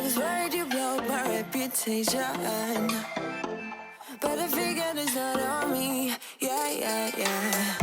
I was worried you blow my reputation, but I figured it's not on me. Yeah.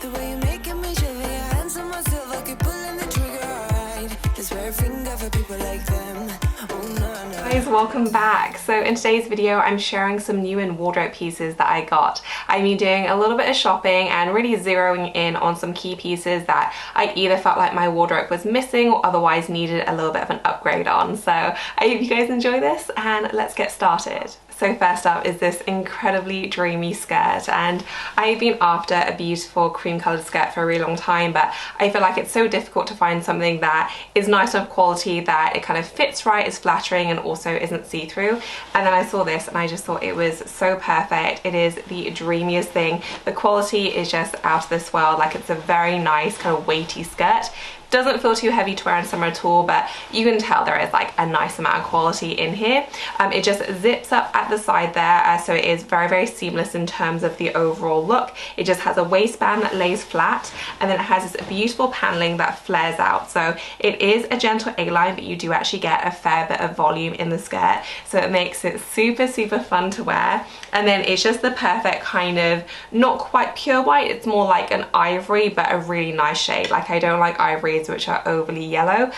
The way you're making me shiver, your hands on myself, I keep pulling the trigger, alright. This very finger for people like them. Oh no. Guys, welcome back. So in today's video, I'm sharing some new in wardrobe pieces that I got. I've been doing a little bit of shopping and really zeroing in on some key pieces that I either felt like my wardrobe was missing or otherwise needed a little bit of an upgrade on. So I hope you guys enjoy this and let's get started. So first up is this incredibly dreamy skirt, and I've been after a beautiful cream coloured skirt for a really long time, but I feel like it's so difficult to find something that is nice enough quality that it kind of fits right, is flattering and also isn't see-through. And then I saw this and I just thought it was so perfect. It is the dreamiest thing. The quality is just out of this world. Like, it's a very nice kind of weighty skirt. Doesn't feel too heavy to wear in summer at all, but you can tell there is like a nice amount of quality in here. It just zips up at the side there, so it is very seamless in terms of the overall look. It just has a waistband that lays flat, and then it has this beautiful paneling that flares out. So it is a gentle A-line, but you do actually get a fair bit of volume in the skirt, so it makes it super fun to wear. And then it's just the perfect kind of, not quite pure white, it's more like an ivory, but a really nice shade. Like, I don't like ivories which are overly yellow,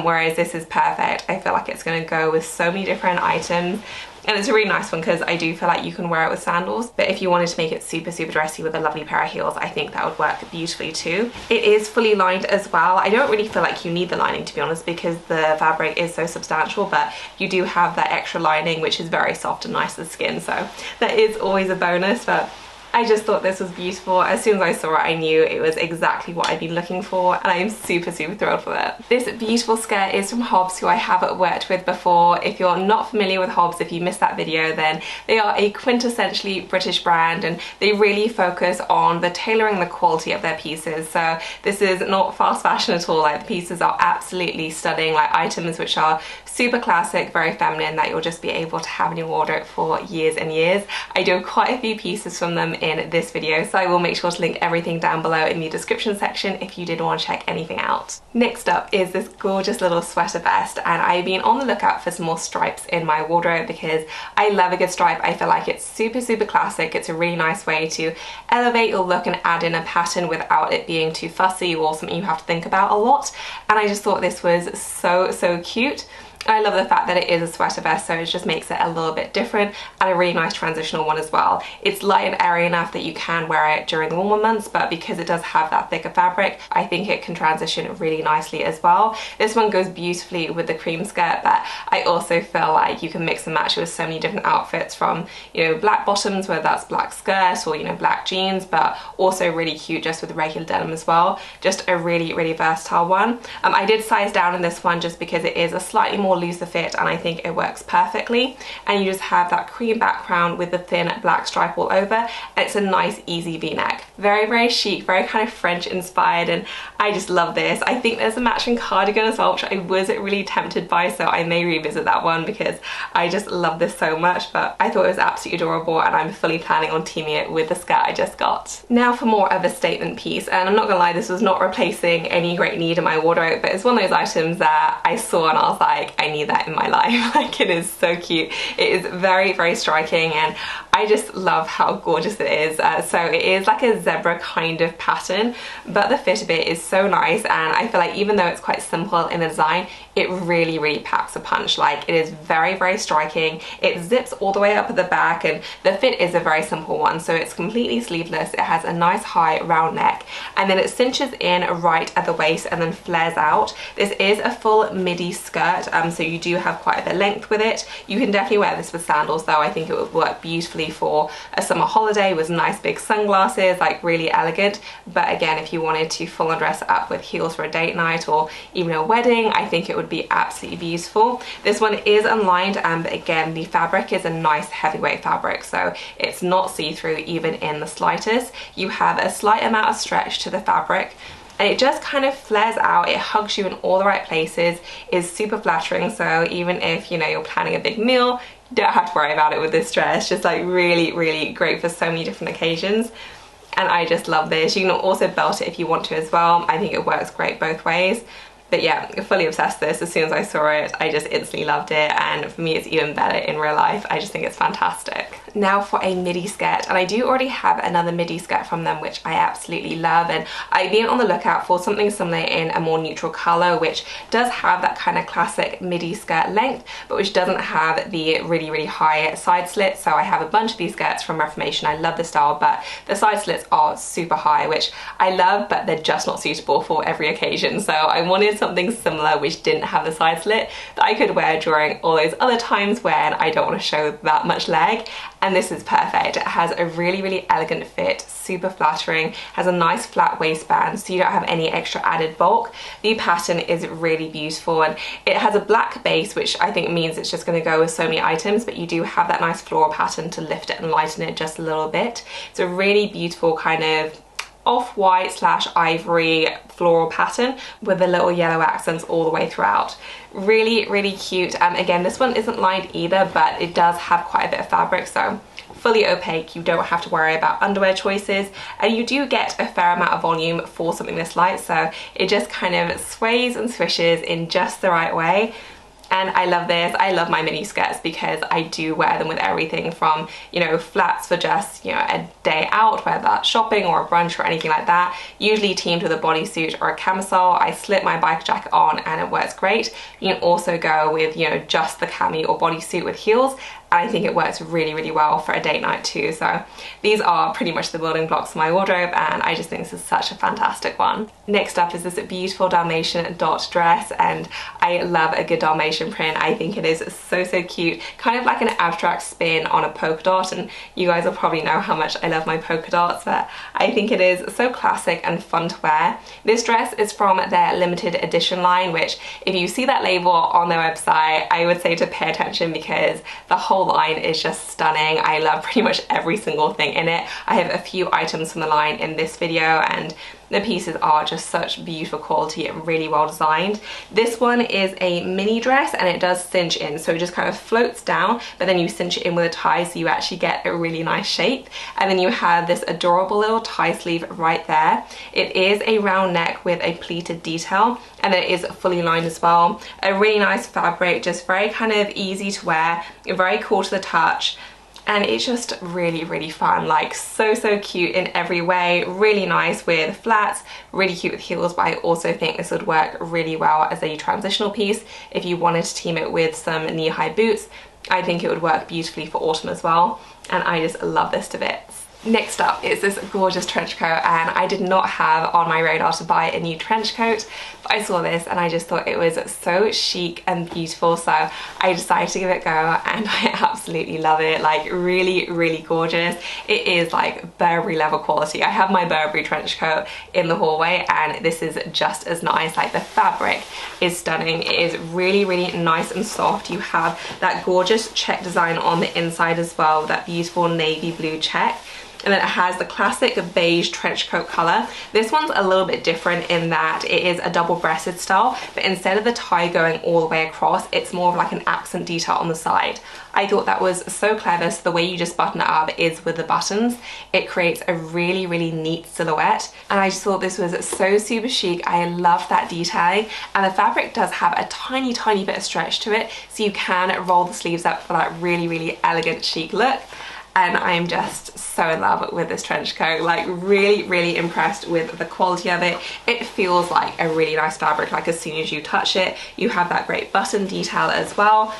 whereas this is perfect. I feel like it's going to go with so many different items, and it's a really nice one because I do feel like you can wear it with sandals, but if you wanted to make it super dressy with a lovely pair of heels, I think that would work beautifully too. It is fully lined as well. I don't really feel like you need the lining, to be honest, because the fabric is so substantial, but you do have that extra lining which is very soft and nice to the skin, so that is always a bonus. But I just thought this was beautiful. As soon as I saw it, I knew it was exactly what I'd been looking for, and I am super thrilled with it. This beautiful skirt is from Hobbs, who I have worked with before. If you're not familiar with Hobbs, if you missed that video, then they are a quintessentially British brand, and they really focus on the tailoring, the quality of their pieces. So this is not fast fashion at all. Like, the pieces are absolutely stunning, like items which are super classic, very feminine, that you'll just be able to have in your wardrobe for years and years. I do quite a few pieces from them in this video, so I will make sure to link everything down below in the description section if you did want to check anything out. Next up is this gorgeous little sweater vest, and I've been on the lookout for some more stripes in my wardrobe because I love a good stripe. I feel like it's super classic. It's a really nice way to elevate your look and add in a pattern without it being too fussy or something you have to think about a lot, and I just thought this was so cute. I love the fact that it is a sweater vest, so it just makes it a little bit different, and a really nice transitional one as well. It's light and airy enough that you can wear it during the warmer months, but because it does have that thicker fabric, I think it can transition really nicely as well. This one goes beautifully with the cream skirt, but I also feel like you can mix and match it with so many different outfits, from, you know, black bottoms, whether that's black skirt or, you know, black jeans, but also really cute just with regular denim as well. Just a really versatile one. I did size down in this one just because it is a slightly more looser fit, and I think it works perfectly. And you just have that cream background with the thin black stripe all over, and it's a nice easy v-neck. Very chic, very kind of French inspired, and I just love this. I think there's a matching cardigan as well, which I was really tempted by, so I may revisit that one because I just love this so much. But I thought it was absolutely adorable, and I'm fully planning on teaming it with the skirt I just got. Now for more of a statement piece, and I'm not gonna lie, this was not replacing any great need in my wardrobe, but it's one of those items that I saw and I was like, I need that in my life. Like, it is so cute. It is very striking, and I just love how gorgeous it is. So it is like a zebra kind of pattern, but the fit of it is so nice, and I feel like even though it's quite simple in the design, it really packs a punch. Like, it is very striking. It zips all the way up at the back, and the fit is a very simple one, so it's completely sleeveless. It has a nice high round neck, and then it cinches in right at the waist and then flares out. This is a full midi skirt, so you do have quite a bit of length with it. You can definitely wear this with sandals though. I think it would work beautifully for a summer holiday with nice big sunglasses, like really elegant. But again, if you wanted to full on dress up with heels for a date night or even a wedding, I think it would be absolutely beautiful. This one is unlined, but again, the fabric is a nice heavyweight fabric, so it's not see-through even in the slightest. You have a slight amount of stretch to the fabric, and it just kind of flares out. It hugs you in all the right places, is super flattering, so even if, you know, you're planning a big meal, you don't have to worry about it with this dress. Just like really great for so many different occasions. And I just love this. You can also belt it if you want to as well. I think it works great both ways. But yeah, fully obsessed with this. As soon as I saw it, I just instantly loved it, and for me it's even better in real life. I just think it's fantastic. Now for a midi skirt, and I do already have another midi skirt from them which I absolutely love, and I've been on the lookout for something similar in a more neutral colour which does have that kind of classic midi skirt length but which doesn't have the really high side slits. So I have a bunch of these skirts from Reformation. I love the style, but the side slits are super high, which I love, but they're just not suitable for every occasion. So I wanted something similar which didn't have the side slit that I could wear during all those other times when I don't want to show that much leg, and this is perfect. It has a really elegant fit, super flattering, has a nice flat waistband so you don't have any extra added bulk. The pattern is really beautiful, and it has a black base which I think means it's just going to go with so many items, but you do have that nice floral pattern to lift it and lighten it just a little bit. It's a really beautiful kind of off-white / ivory floral pattern with the little yellow accents all the way throughout. Really cute. Again, this one isn't lined either, but it does have quite a bit of fabric, so fully opaque. You don't have to worry about underwear choices, and you do get a fair amount of volume for something this light, so it just kind of sways and swishes in just the right way. And I love this. I love my mini skirts because I do wear them with everything from, you know, flats for just, you know, a day out, whether that's shopping or a brunch or anything like that. Usually teamed with a bodysuit or a camisole. I slip my biker jacket on and it works great. You can also go with, you know, just the cami or bodysuit with heels. I think it works really well for a date night too. So these are pretty much the building blocks of my wardrobe, and I just think this is such a fantastic one. Next up is this beautiful Dalmatian dot dress, and I love a good Dalmatian print. I think it is so cute, kind of like an abstract spin on a polka dot, and you guys will probably know how much I love my polka dots, but I think it is so classic and fun to wear. This dress is from their limited edition line, which if you see that label on their website, I would say to pay attention because the whole line is just stunning. I love pretty much every single thing in it. I have a few items from the line in this video, and the pieces are just such beautiful quality and really well designed. This one is a mini dress and it does cinch in, so it just kind of floats down, but then you cinch it in with a tie so you actually get a really nice shape. And then you have this adorable little tie sleeve right there. It is a round neck with a pleated detail, and it is fully lined as well. A really nice fabric, just very kind of easy to wear, very cool to the touch. And it's just really fun, like so cute in every way. Really nice with flats, really cute with heels, but I also think this would work really well as a transitional piece. If you wanted to team it with some knee-high boots, I think it would work beautifully for autumn as well, and I just love this to bits. Next up is this gorgeous trench coat, and I did not have on my radar to buy a new trench coat, but I saw this and I just thought it was so chic and beautiful, so I decided to give it a go, and I absolutely love it. Like really gorgeous. It is like Burberry level quality. I have my Burberry trench coat in the hallway and this is just as nice. Like the fabric is stunning. It is really nice and soft. You have that gorgeous check design on the inside as well, that beautiful navy blue check. And then it has the classic beige trench coat color. This one's a little bit different in that it is a double-breasted style, but instead of the tie going all the way across, it's more of like an accent detail on the side. I thought that was so clever. So the way you just button it up is with the buttons. It creates a really neat silhouette, and I just thought this was so super chic. I love that detailing, and the fabric does have a tiny bit of stretch to it, so you can roll the sleeves up for that really elegant chic look. And I'm just so in love with this trench coat, like really impressed with the quality of it. It feels like a really nice fabric, like as soon as you touch it. You have that great button detail as well.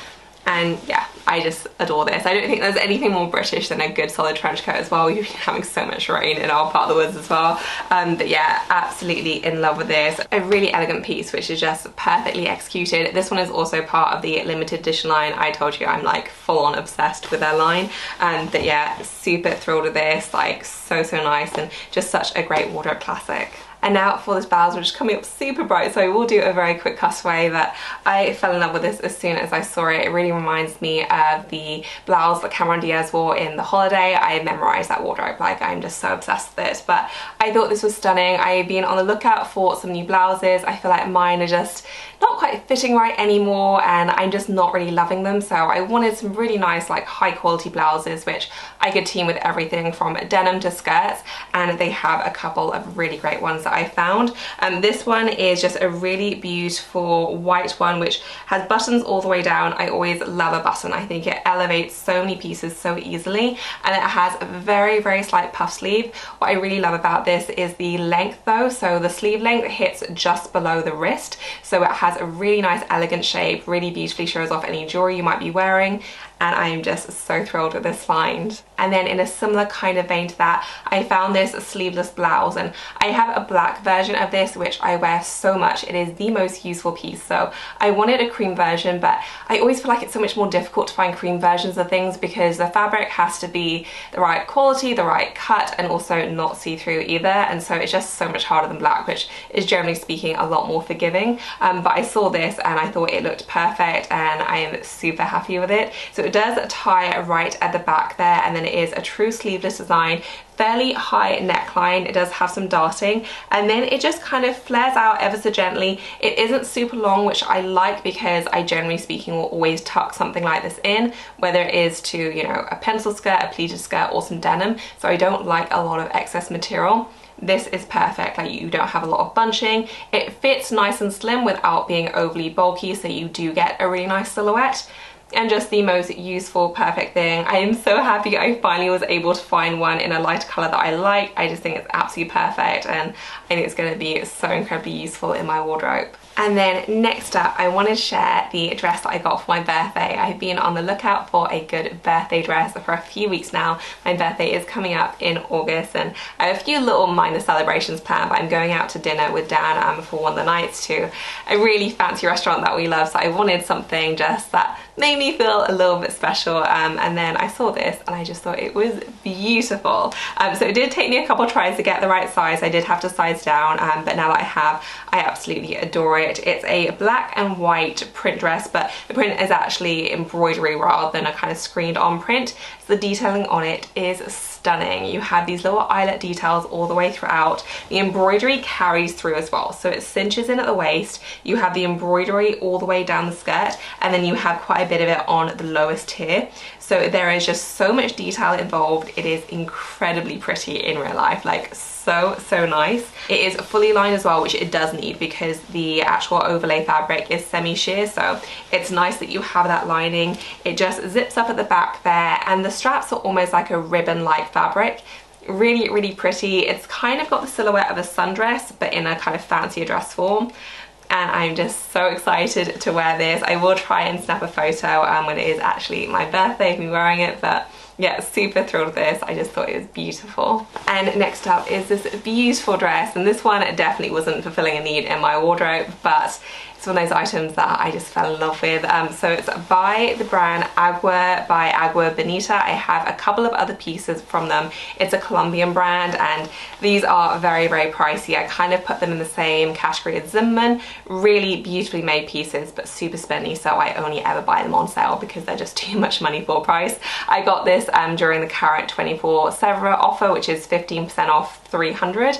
And yeah, I just adore this. I don't think there's anything more British than a good solid trench coat as well. We've been having so much rain in our part of the woods as well. But yeah, absolutely in love with this. A really elegant piece which is just perfectly executed. This one is also part of the limited edition line. I told you I'm like full on obsessed with their line. But yeah, super thrilled with this. Like so nice and just such a great wardrobe classic. And now for this blouse, which is coming up super bright, so I will do a very quick cutaway, but I fell in love with this as soon as I saw it. It really reminds me of the blouse that Cameron Diaz wore in The Holiday. I memorized that wardrobe, like I'm just so obsessed with it. But I thought this was stunning. I've been on the lookout for some new blouses. I feel like mine are just not not quite fitting right anymore, and I'm just not really loving them. So I wanted some really nice, like, high quality blouses which I could team with everything from denim to skirts, and they have a couple of really great ones that I found. This one is just a really beautiful white one which has buttons all the way down. I always love a button. I think it elevates so many pieces so easily, and it has a very, very slight puff sleeve. What I really love about this is the length though. So the sleeve length hits just below the wrist, so it has a really nice elegant shape, really beautifully shows off any jewelry you might be wearing, and I am just so thrilled with this find. And then in a similar kind of vein to that, I found this sleeveless blouse, and I have a black version of this which I wear so much. It is the most useful piece. So I wanted a cream version, but I always feel like it's so much more difficult to find cream versions of things because the fabric has to be the right quality, the right cut, and also not see-through either, and so it's just so much harder than black, which is generally speaking a lot more forgiving. But I saw this and I thought it looked perfect, and I am super happy with it. So it does tie right at the back there, and then it is a true sleeveless design, fairly high neckline. It does have some darting, and then it just kind of flares out ever so gently. It isn't super long, which I like because I generally speaking will always tuck something like this in, whether it is to, you know, a pencil skirt, a pleated skirt, or some denim. So I don't like a lot of excess material. This is perfect. Like, you don't have a lot of bunching. It fits nice and slim without being overly bulky, so you do get a really nice silhouette. And just the most useful, perfect thing. I am so happy I finally was able to find one in a lighter colour that I like. I just think it's absolutely perfect, and I think it's going to be so incredibly useful in my wardrobe. And then next up, I want to share the dress that I got for my birthday. I've been on the lookout for a good birthday dress for a few weeks now. My birthday is coming up in August, and I have a few little minor celebrations planned, but I'm going out to dinner with Dan for one of the nights to a really fancy restaurant that we love, so I wanted something just that made me feel a little bit special. And then I saw this and I just thought it was beautiful. So it did take me a couple tries to get the right size. I did have to size down, but now that I have, I absolutely adore it. It's a black and white print dress, but the print is actually embroidery rather than a kind of screened on print. So the detailing on it is stunning. You have these little eyelet details all the way throughout. The embroidery carries through as well, so it cinches in at the waist. You have the embroidery all the way down the skirt, and then you have quite a bit of it on the lowest tier. So there is just so much detail involved. It is incredibly pretty in real life, like so nice. It is fully lined as well, which it does need because the actual overlay fabric is semi-sheer, so it's nice that you have that lining. It just zips up at the back there, and the straps are almost like a ribbon-like fabric. Really, really pretty. It's kind of got the silhouette of a sundress, but in a kind of fancier dress form. And I'm just so excited to wear this. I will try and snap a photo when it is actually my birthday of me wearing it, but yeah, super thrilled with this. I just thought it was beautiful. And next up is this beautiful dress, and this one definitely wasn't fulfilling a need in my wardrobe, but it's one of those items that I just fell in love with. So it's by the brand Agua by Agua Bonita. I have a couple of other pieces from them. It's a Colombian brand, and these are very, very pricey. I kind of put them in the same category as Zimmermann. Really beautifully made pieces, but super spendy, so I only ever buy them on sale because they're just too much money for price. I got this during the current 24 Sevres offer, which is 15% off 300.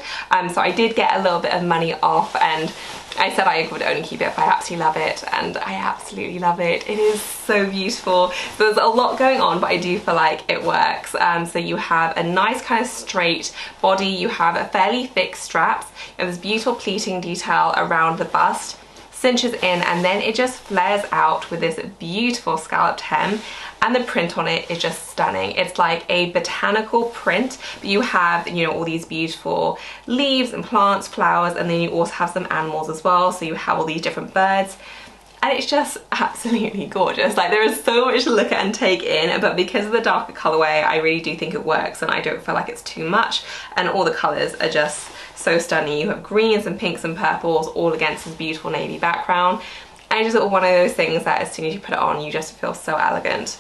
So I did get a little bit of money off, and I said I would only keep it if I absolutely love it, and I absolutely love it. It is so beautiful. So there's a lot going on, but I do feel like it works. So you have a nice kind of straight body, you have a fairly thick straps, you have this beautiful pleating detail around the bust, cinches in, and then it just flares out with this beautiful scalloped hem, and the print on it is just stunning. It's like a botanical print, but you have, you know, all these beautiful leaves and plants, flowers, and then you also have some animals as well, so you have all these different birds. And it's just absolutely gorgeous. Like, there is so much to look at and take in, but because of the darker colorway, I really do think it works, and I don't feel like it's too much, and all the colors are just so stunning. You have greens and pinks and purples all against this beautiful navy background. And it's just one of those things that as soon as you put it on, you just feel so elegant.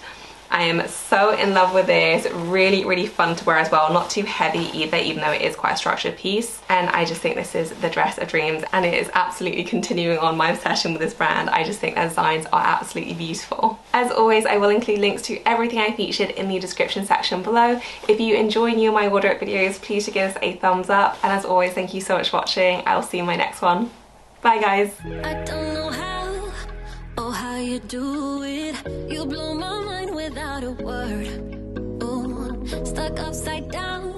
I am so in love with this. Really, really fun to wear as well. Not too heavy either, even though it is quite a structured piece. And I just think this is the dress of dreams, and it is absolutely continuing on my obsession with this brand. I just think their designs are absolutely beautiful. As always, I will include links to everything I featured in the description section below. If you enjoy new My Wardrobe videos, please do give us a thumbs up. And as always, thank you so much for watching. I'll see you in my next one. Bye guys. I don't know how you do it. You blow my mind without a word. Ooh, stuck upside down,